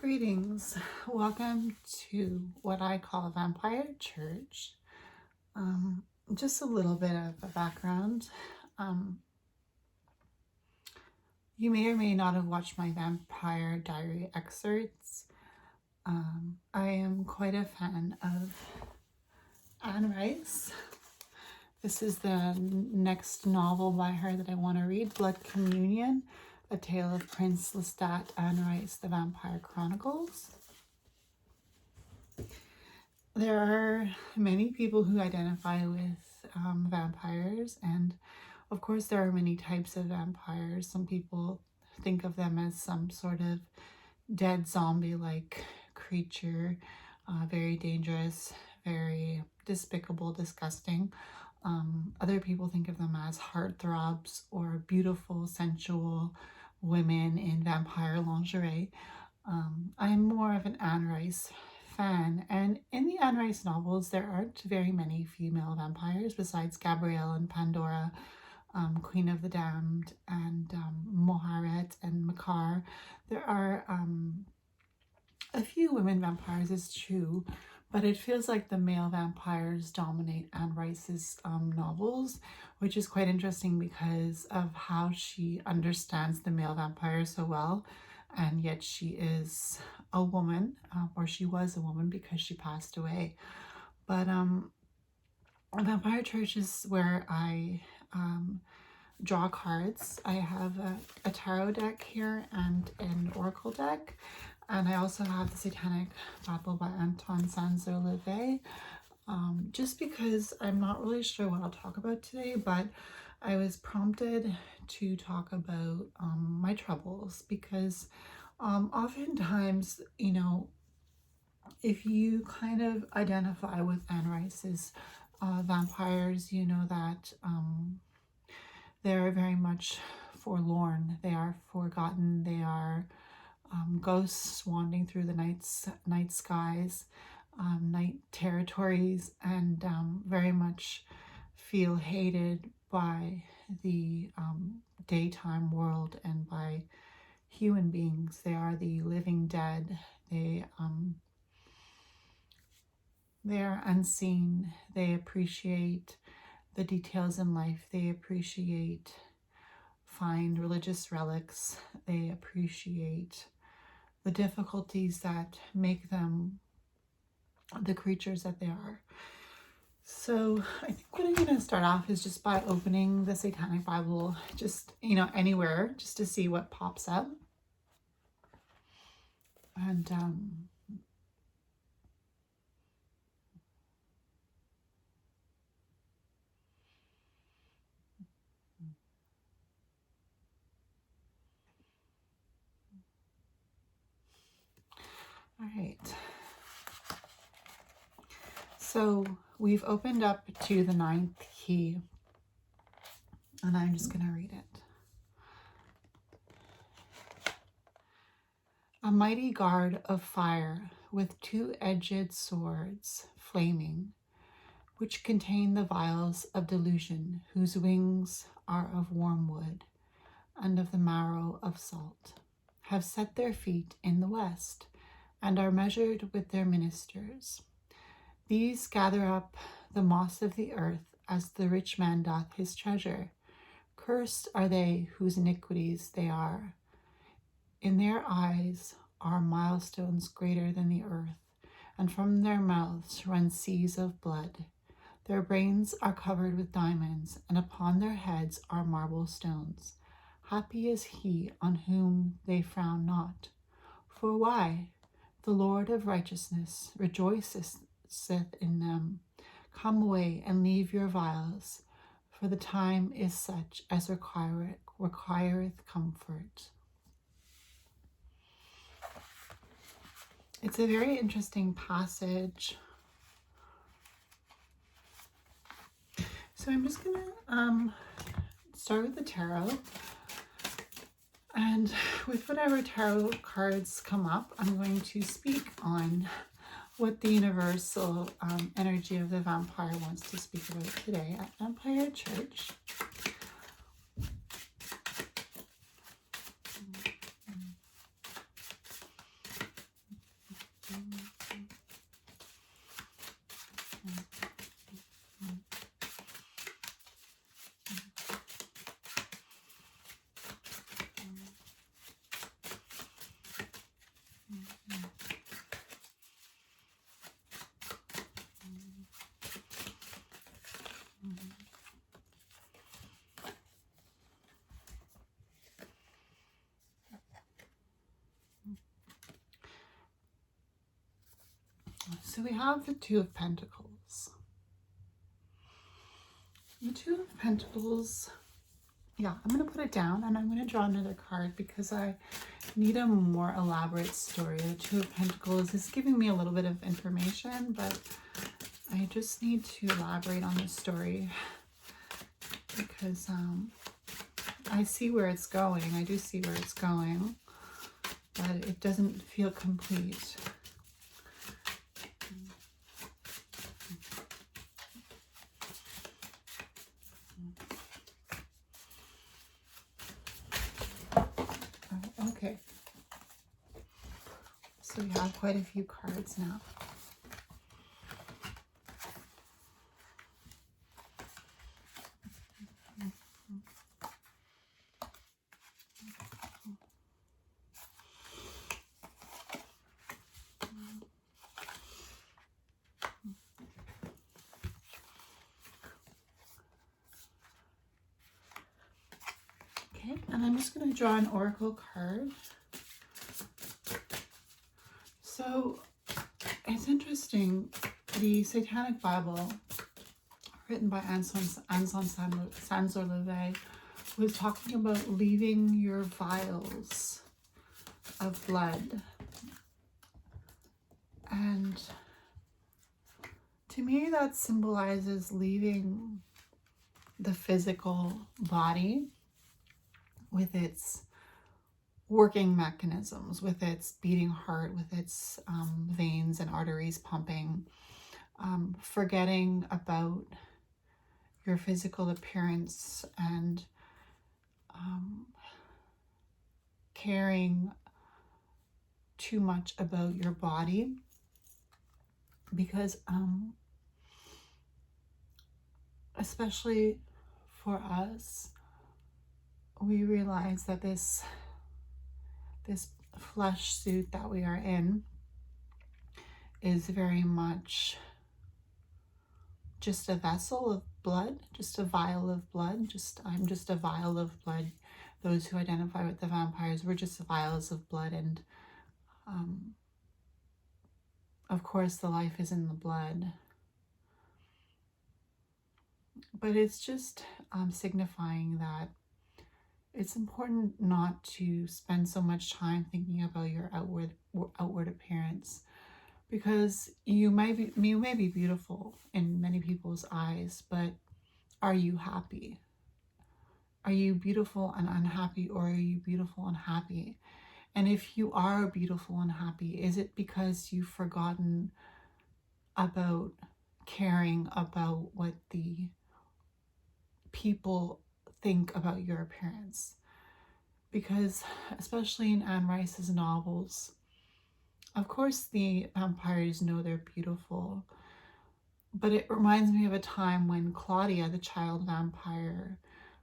Greetings. Welcome to what I call Vampire Church. Just a little bit of a background. You may or may not have watched my Vampire Diary excerpts. I am quite a fan of Anne Rice. This is the next novel by her that I want to read, Blood Communion, A Tale of Prince Lestat, Anne Rice, The Vampire Chronicles. There are many people who identify with vampires, and of course there are many types of vampires. Some people think of them as some sort of dead zombie-like creature, very dangerous, very despicable, disgusting. Other people think of them as heartthrobs or beautiful, sensual women in vampire lingerie. I'm more of an Anne Rice fan, and in the Anne Rice novels there aren't very many female vampires besides Gabrielle and Pandora, Queen of the Damned, and Moharet and Makar. There are a few women vampires, it's true, but it feels like the male vampires dominate Anne Rice's novels, which is quite interesting because of how she understands the male vampire so well, and yet she is a woman, or she was a woman because she passed away. But Vampire Church is where I draw cards. I have a tarot deck here and an oracle deck, and I also have the Satanic Bible by Anton Sanzo-Levay. Just because I'm not really sure what I'll talk about today, but I was prompted to talk about my troubles because oftentimes, you know, if you kind of identify with Anne Rice's vampires, you know that they're very much forlorn, they are forgotten, they are ghosts wandering through the night skies, night territories, and very much feel hated by the daytime world and by human beings. They are the living dead. They are unseen. They appreciate the details in life. They appreciate fine religious relics. They appreciate the difficulties that make them the creatures that they are. So I think what I'm going to start off is just by opening the Satanic Bible, just, you know, anywhere, just to see what pops up. And all right. So we've opened up to the 9th key, and I'm just going to read it. A mighty guard of fire with 2-edged swords flaming, which contain the vials of delusion, whose wings are of warm wood and of the marrow of salt, have set their feet in the west, and are measured with their ministers. These gather up the moss of the earth as the rich man doth his treasure. Cursed are they whose iniquities they are. In their eyes are milestones greater than the earth, and from their mouths run seas of blood. Their brains are covered with diamonds, and upon their heads are marble stones. Happy is he on whom they frown not. For why? The Lord of righteousness rejoiceth in them. Come away and leave your vials, for the time is such as requireth comfort. It's a very interesting passage. So I'm just going to start with the tarot. And with whatever tarot cards come up, I'm going to speak on what the universal energy of the vampire wants to speak about today at Vampire Church. So we have the Two of Pentacles. The Two of Pentacles, yeah, I'm going to put it down and I'm going to draw another card because I need a more elaborate story. The Two of Pentacles is giving me a little bit of information, but I just need to elaborate on the story because I see where it's going. I do see where it's going, but it doesn't feel complete. Okay. So we have quite a few cards now. Okay, and I'm just going to draw an oracle card. So it's interesting, the Satanic Bible, written by Anselm Sanzor-Levay, was talking about leaving your vials of blood. And to me, that symbolizes leaving the physical body with its working mechanisms, with its beating heart, with its veins and arteries pumping, forgetting about your physical appearance and caring too much about your body, because especially for us, we realize that this flesh suit that we are in is very much just a vessel of blood, just a vial of blood. I'm just a vial of blood. Those who identify with the vampires, we're just vials of blood, and of course the life is in the blood. But it's just signifying that it's important not to spend so much time thinking about your outward appearance, because you may be beautiful in many people's eyes, but are you happy? Are you beautiful and unhappy, or are you beautiful and happy? And if you are beautiful and happy, is it because you've forgotten about caring about what the people think about your appearance? Because especially in Anne Rice's novels, of course the vampires know they're beautiful, but it reminds me of a time when Claudia, the child vampire,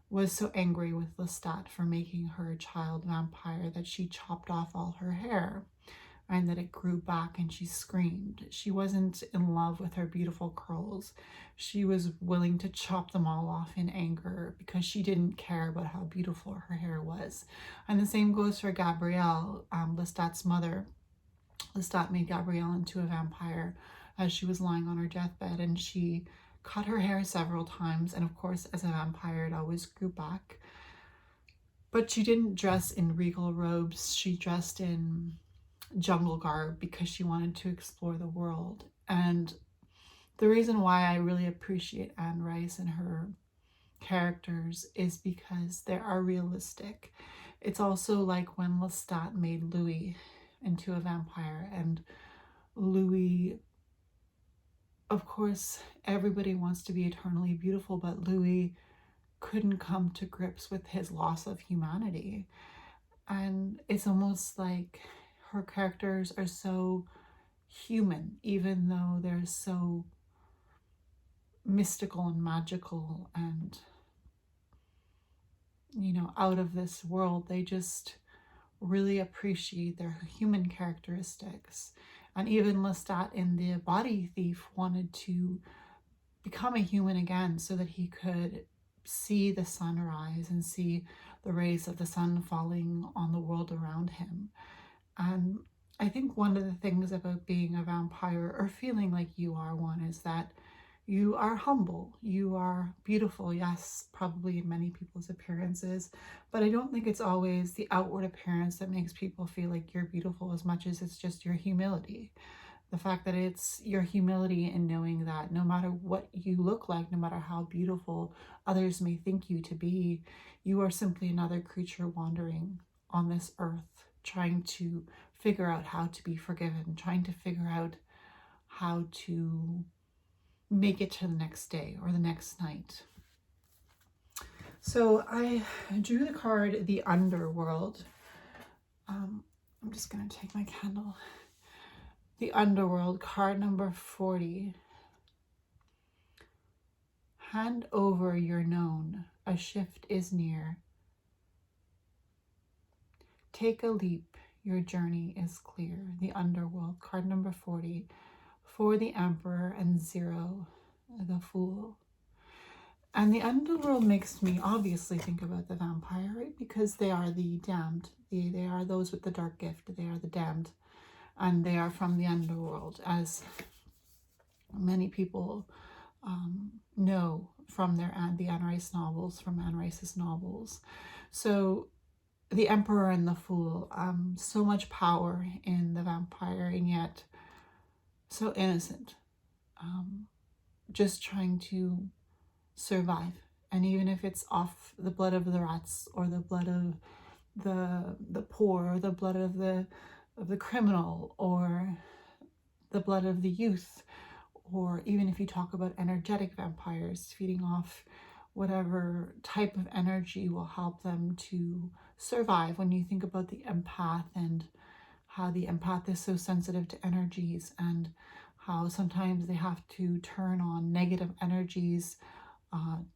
was so angry with Lestat for making her a child vampire that she chopped off all her hair, and that it grew back, and she screamed. She wasn't in love with her beautiful curls. She was willing to chop them all off in anger because she didn't care about how beautiful her hair was. And the same goes for Gabrielle, Lestat's mother. Lestat made Gabrielle into a vampire as she was lying on her deathbed, and she cut her hair several times, and of course as a vampire it always grew back. But she didn't dress in regal robes, she dressed in jungle garb because she wanted to explore the world. And the reason why I really appreciate Anne Rice and her characters is because they are realistic. It's also like when Lestat made Louis into a vampire, and Louis, of course, everybody wants to be eternally beautiful, but Louis couldn't come to grips with his loss of humanity. And it's almost like her characters are so human, even though they're so mystical and magical and, you know, out of this world. They just really appreciate their human characteristics. And even Lestat in The Body Thief wanted to become a human again so that he could see the sunrise and see the rays of the sun falling on the world around him. And I think one of the things about being a vampire, or feeling like you are one, is that you are humble, you are beautiful, yes, probably in many people's appearances, but I don't think it's always the outward appearance that makes people feel like you're beautiful as much as it's just your humility. The fact that it's your humility in knowing that no matter what you look like, no matter how beautiful others may think you to be, you are simply another creature wandering on this earth, trying to figure out how to be forgiven, trying to figure out how to make it to the next day or the next night. So I drew the card, the Underworld. I'm just going to take my candle. The Underworld, card number 40. Hand over your known, a shift is near. Take a leap, your journey is clear. The Underworld, card number 40. For the Emperor and 0, the Fool. And the Underworld makes me obviously think about the vampire, right? Because they are the damned. They are those with the dark gift. They are the damned. And they are from the Underworld, as many people know from the Anne Rice novels, from Anne Rice's novels. So the Emperor and the Fool, so much power in the vampire, and yet so innocent, just trying to survive. And even if it's off the blood of the rats, or the blood of the poor, or the blood of the criminal, or the blood of the youth, or even if you talk about energetic vampires, feeding off whatever type of energy will help them to survive. When you think about the empath, and how the empath is so sensitive to energies, and how sometimes they have to turn on negative energies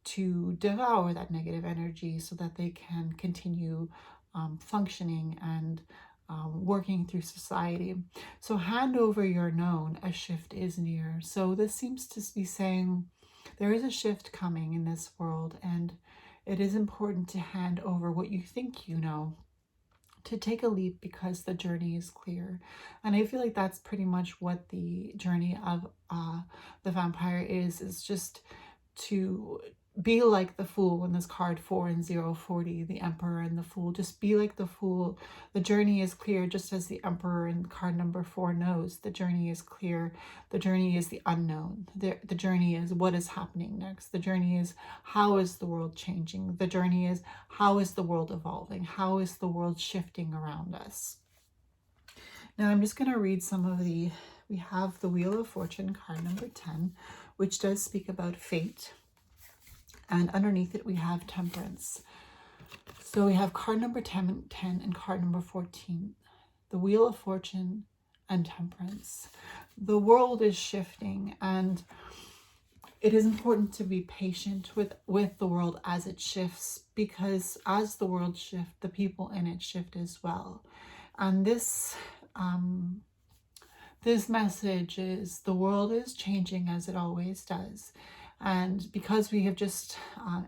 to devour that negative energy so that they can continue functioning and working through society. So hand over your known, a shift is near. So this seems to be saying there is a shift coming in this world, and it is important to hand over what you think you know, to take a leap, because the journey is clear. And I feel like that's pretty much what the journey of the vampire is just to be like the Fool in this card 4 and 0, 40, the Emperor and the Fool. Just be like the Fool. The journey is clear, just as the Emperor in card number 4 knows. The journey is clear. The journey is the unknown. The journey is what is happening next. The journey is how is the world changing. The journey is how is the world evolving. How is the world shifting around us. Now I'm just going to read some of we have the Wheel of Fortune, card number 10, which does speak about fate. And underneath it, we have Temperance. So we have card number 10 and card number 14. The Wheel of Fortune and Temperance. The world is shifting, and it is important to be patient with the world as it shifts, because as the world shifts, the people in it shift as well. And this message is the world is changing as it always does. And because we have just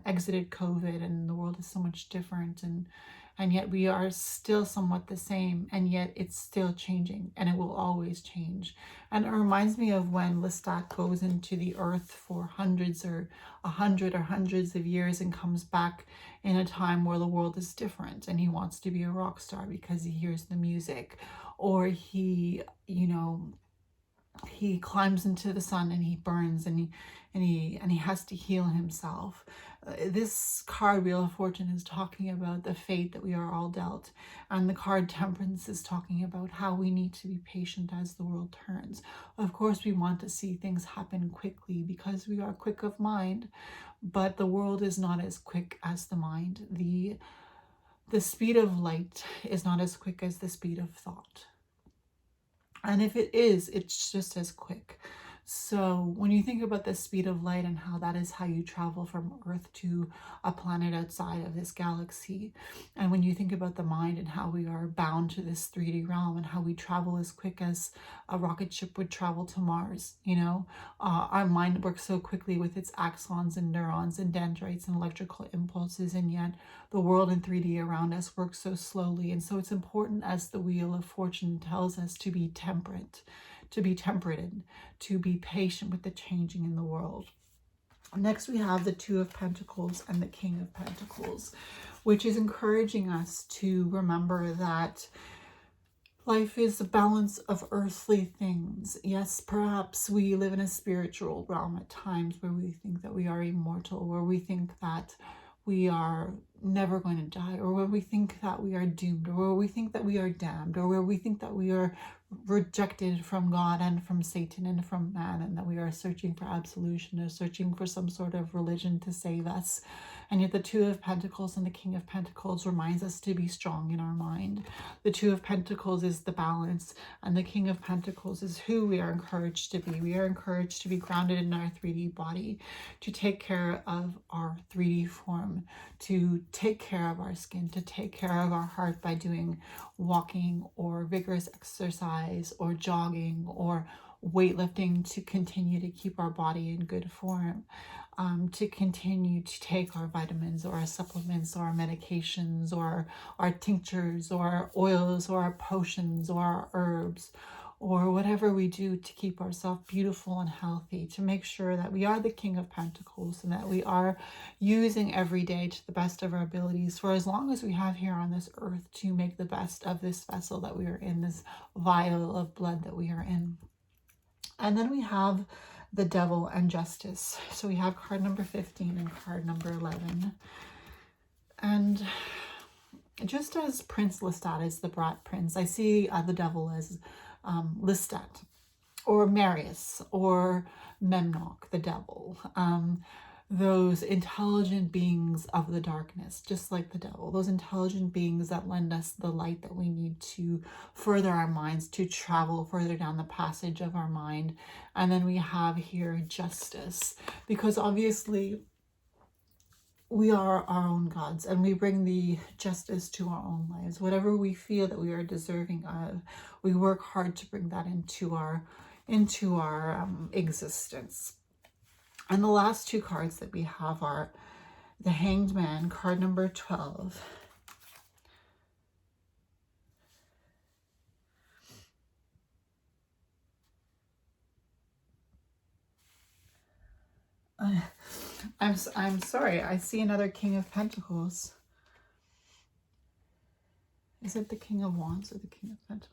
exited COVID, and the world is so much different, and yet we are still somewhat the same, and yet it's still changing, and it will always change. And it reminds me of when Lestat goes into the earth for hundreds or 100 or hundreds of years, and comes back in a time where the world is different, and he wants to be a rock star because he hears the music, or he, he climbs into the sun and he burns, and he has to heal himself. This card, Wheel of Fortune, is talking about the fate that we are all dealt, and the card Temperance is talking about how we need to be patient as the world turns. Of course, we want to see things happen quickly because we are quick of mind, but the world is not as quick as the mind. The speed of light is not as quick as the speed of thought. And if it is, it's just as quick. So when you think about the speed of light and how that is how you travel from Earth to a planet outside of this galaxy, and when you think about the mind and how we are bound to this 3D realm and how we travel as quick as a rocket ship would travel to Mars, our mind works so quickly with its axons and neurons and dendrites and electrical impulses, and yet the world in 3D around us works so slowly. And so it's important, as the Wheel of Fortune tells us, to be temperate, to be temperated, to be patient with the changing in the world. Next, we have the Two of Pentacles and the King of Pentacles, which is encouraging us to remember that life is a balance of earthly things. Yes, perhaps we live in a spiritual realm at times where we think that we are immortal, where we think that we are never going to die, or where we think that we are doomed, or where we think that we are damned, or where we think that we are rejected from God and from Satan and from man, and that we are searching for absolution or searching for some sort of religion to save us. And yet the Two of Pentacles and the King of Pentacles reminds us to be strong in our mind. The Two of Pentacles is the balance, and the King of Pentacles is who we are encouraged to be. We are encouraged to be grounded in our 3D body, to take care of our 3D form, to take care of our skin, to take care of our heart by doing walking or vigorous exercise or jogging or weightlifting, to continue to keep our body in good form, to continue to take our vitamins or our supplements or our medications or our tinctures or our oils or our potions or our herbs, or whatever we do to keep ourselves beautiful and healthy, to make sure that we are the King of Pentacles and that we are using every day to the best of our abilities for as long as we have here on this earth, to make the best of this vessel that we are in, this vial of blood that we are in. And then we have the Devil and Justice. So we have card number 15 and card number 11. And just as Prince Lestat is the brat prince, I see the Devil as Lestat, or Marius, or Memnoch, the devil. Those intelligent beings of the darkness, just like the devil. Those intelligent beings that lend us the light that we need to further our minds, to travel further down the passage of our mind. And then we have here justice, because obviously we are our own gods, and we bring the justice to our own lives. Whatever we feel that we are deserving of, we work hard to bring that into our existence. And the last two cards that we have are the Hanged Man, card number 12. I'm sorry, I see another King of Pentacles. Is it the King of Wands or the King of Pentacles?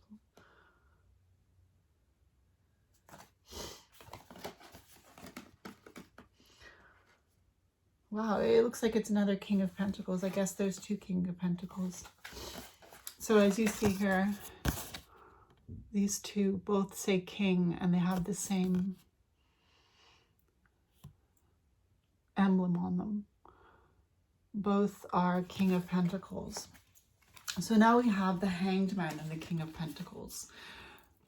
Wow, it looks like it's another King of Pentacles. I guess there's two King of Pentacles. So as you see here, these two both say king, and they have the same emblem on them. Both are King of Pentacles. So now we have the Hanged Man and the King of Pentacles,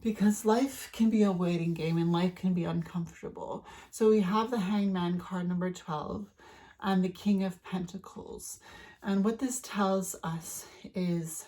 because life can be a waiting game and life can be uncomfortable. So we have the Hanged Man, card number 12, and the King of Pentacles. And what this tells us is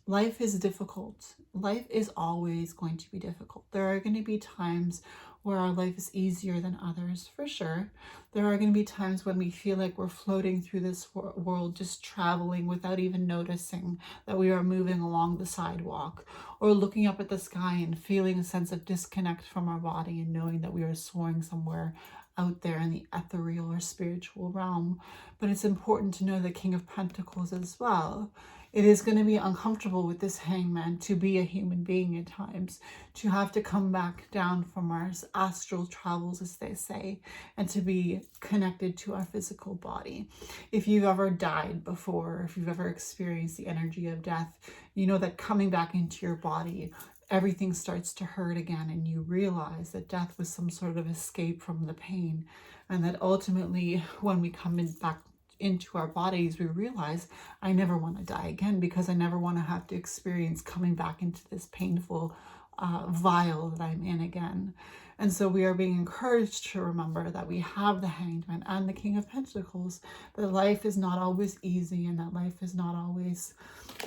life is difficult. Life is always going to be difficult. There are going to be times where our life is easier than others, for sure. There are going to be times when we feel like we're floating through this world, just traveling without even noticing that we are moving along the sidewalk, or looking up at the sky and feeling a sense of disconnect from our body and knowing that we are soaring somewhere out there in the ethereal or spiritual realm. But it's important to know the King of Pentacles as well. It is going to be uncomfortable with this hangman to be a human being at times, to have to come back down from our astral travels, as they say, and to be connected to our physical body. If you've ever died before, if you've ever experienced the energy of death, you know that coming back into your body, everything starts to hurt again, and you realize that death was some sort of escape from the pain, and that ultimately when we come back into our bodies, we realize, I never want to die again, because I never want to have to experience coming back into this painful vial that I'm in again. And so we are being encouraged to remember that we have the Hanged Man and the King of Pentacles, that life is not always easy and that life is not always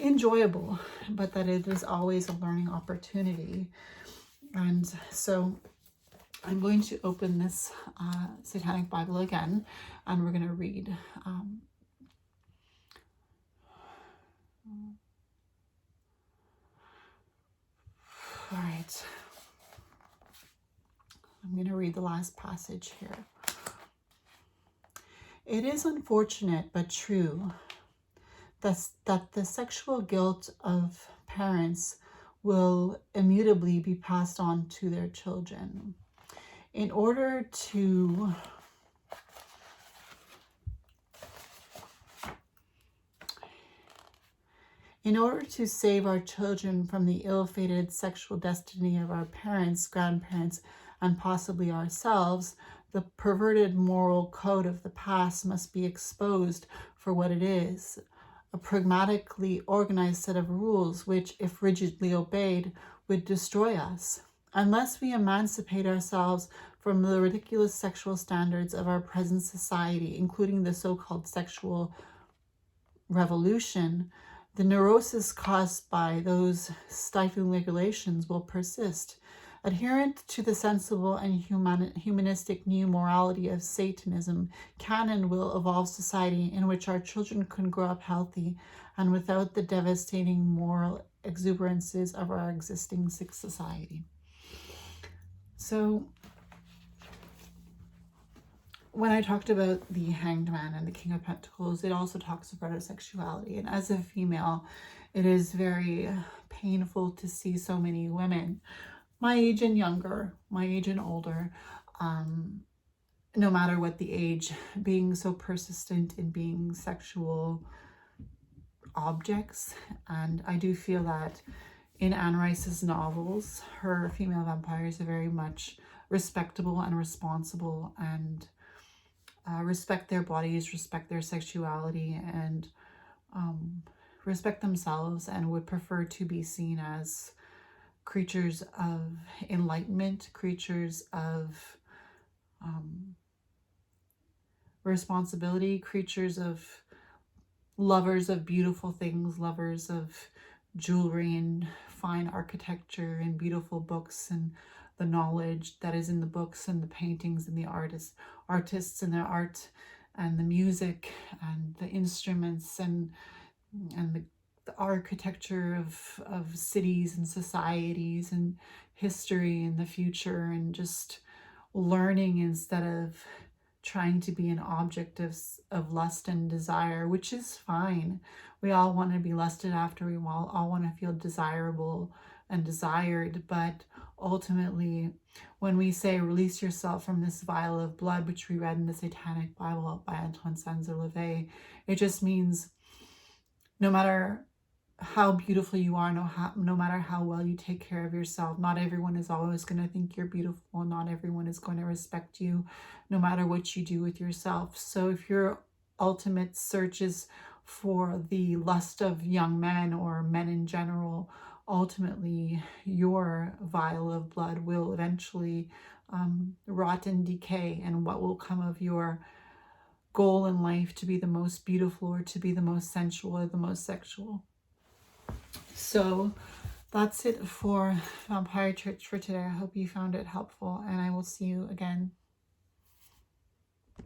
enjoyable, but that it is always a learning opportunity. And so I'm going to open this Satanic Bible again, and we're going to read. All right. I'm going to read the last passage here. It is unfortunate but true that the sexual guilt of parents will immutably be passed on to their children. In order to save our children from the ill-fated sexual destiny of our parents, grandparents, and possibly ourselves, the perverted moral code of the past must be exposed for what it is, a pragmatically organized set of rules which, if rigidly obeyed, would destroy us. Unless we emancipate ourselves from the ridiculous sexual standards of our present society, including the so-called sexual revolution, the neurosis caused by those stifling regulations will persist. Adherent to the sensible and humanistic new morality of Satanism, canon will evolve society in which our children can grow up healthy and without the devastating moral exuberances of our existing sick society. So, when I talked about the Hanged Man and the King of Pentacles, it also talks about our sexuality. And as a female, it is very painful to see so many women, my age and younger, my age and older, no matter what the age, being so persistent in being sexual objects. And I do feel that in Anne Rice's novels, her female vampires are very much respectable and responsible and respect their bodies, respect their sexuality, and respect themselves, and would prefer to be seen as creatures of enlightenment, creatures of responsibility, creatures of lovers of beautiful things, lovers of jewelry and fine architecture and beautiful books and the knowledge that is in the books and the paintings and the artists and their art and the music and the instruments and the architecture of cities and societies and history and the future, and just learning instead of trying to be an object of lust and desire, which is fine. We all want to be lusted after. We all want to feel desirable and desired, but ultimately, when we say release yourself from this vial of blood, which we read in the Satanic Bible by Antoine Saint-Xavier, it just means no matter how beautiful you are, no matter how well you take care of yourself, not everyone is always going to think you're beautiful. Not everyone is going to respect you, no matter what you do with yourself. So if your ultimate search is for the lust of young men or men in general, ultimately your vial of blood will eventually rot and decay. And what will come of your goal in life to be the most beautiful or to be the most sensual or the most sexual? So that's it for Vampire Church for today. I hope you found it helpful, and I will see you again